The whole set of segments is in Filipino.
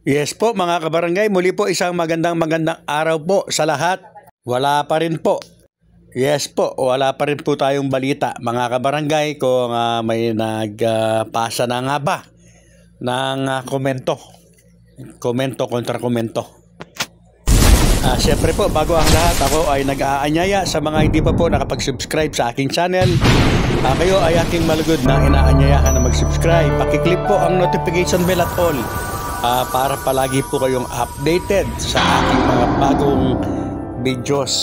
Yes po mga kabarangay, muli po isang magandang araw po sa lahat. Wala pa rin po. Yes po, wala pa rin po tayong balita mga kabarangay kung may nagpasa na nga ba ng komento. Komento kontra komento. Siyempre po, bago ang lahat, ako ay nag-aanyaya sa mga hindi pa po nakapag-subscribe sa aking channel. Kayo ay aking malugod na inaanyayahan na mag-subscribe. Pakiclick po ang notification bell at all. Para palagi po kayong updated sa aking mga bagong videos.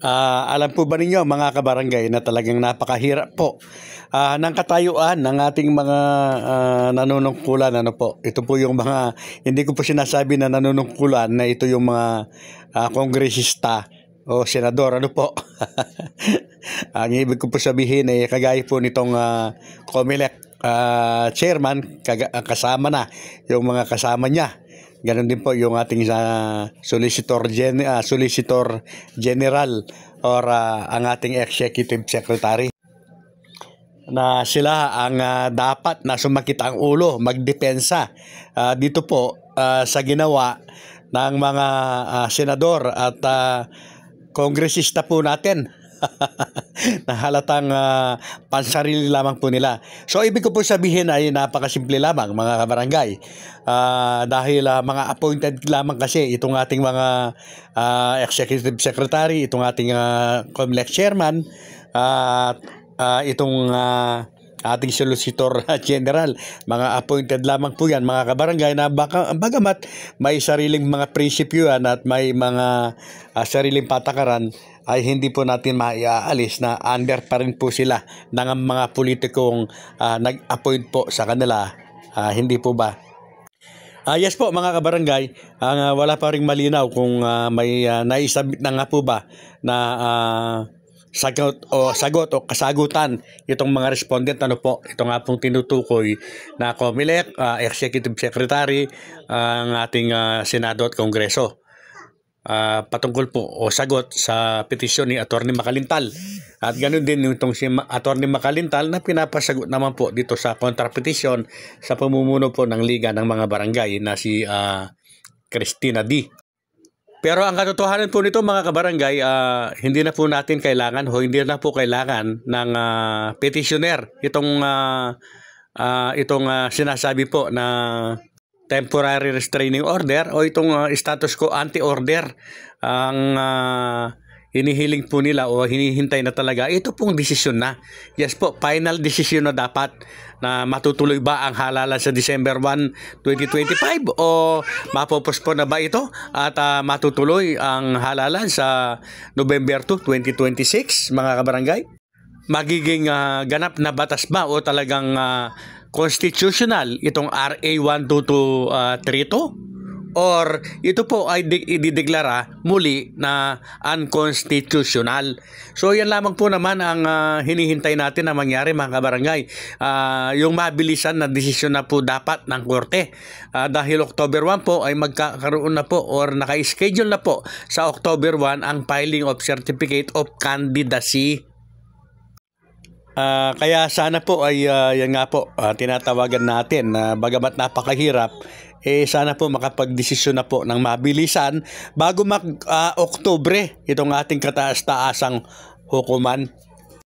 Alam po ba ninyo mga kabarangay na talagang napakahirap po ng katayuan ng ating mga nanunungkulan. Ano po? Ito po yung mga, hindi ko po sinasabi na nanunungkulan na ito yung mga kongresista o senador. Ano po? Ang ibig ko po sabihin ay kagaya po nitong COMELEC chairman, kasama na yung mga kasama niya. Ganon din po yung ating solicitor general or ang ating executive secretary, na sila ang dapat na sumakit ang ulo, magdepensa dito po sa ginawa ng mga senador at kongresista po natin. Na halatang pansarili lamang po nila. So ibig ko po sabihin ay napakasimple lamang mga kabarangay, dahil mga appointed lamang kasi itong ating mga executive secretary, itong ating COMELEC chairman, itong ating solicitor general, mga appointed lamang po yan mga kabarangay, na bagamat may sariling mga prinsipyo at may mga sariling patakaran, ay hindi po natin maiaalis na under pa rin po sila ng mga politikong nag-appoint po sa kanila. Hindi po ba? Yes po mga kabarangay, wala pa rin malinaw kung may naisabit na nga po ba na sagot o kasagutan itong mga respondent. Ano po, ito nga pong tinutukoy na COMELEC, Executive Secretary, ang ating Senado at Kongreso. Patungkol po o sagot sa petisyon ni Atty. Macalintal. At ganoon din itong si Atty. Macalintal na pinapasagot naman po dito sa kontrapetisyon sa pamumuno po ng Liga ng mga Barangay na si Christina D. Pero ang katotohanan po nito mga kabarangay, hindi na po natin kailangan o hindi na po kailangan ng petitioner itong sinasabi po na temporary restraining order o itong status quo anti-order. Ang hinihiling po nila o hinihintay na talaga, ito pong desisyon na. Yes po, final decision na dapat na matutuloy ba ang halalan sa December 1, 2025 o mapopospon na ba ito at matutuloy ang halalan sa November 2, 2026 mga kabarangay? Magiging ganap na batas ba o talagang constitutional itong RA 12232 or ito po ay idideklara muli na unconstitutional. So yan lamang po naman ang hinihintay natin na mangyari mga kabarangay. Yung mabilisan na desisyon na po dapat ng korte, dahil October 1 po ay magkakaroon na po or naka-schedule na po sa October 1 ang filing of Certificate of Candidacy. Kaya sana po ay yan nga po tinatawagan natin na bagamat napakahirap, sana po makapagdesisyon na po ng mabilisan bago mag-Oktubre itong ating kataas-taasang hukuman.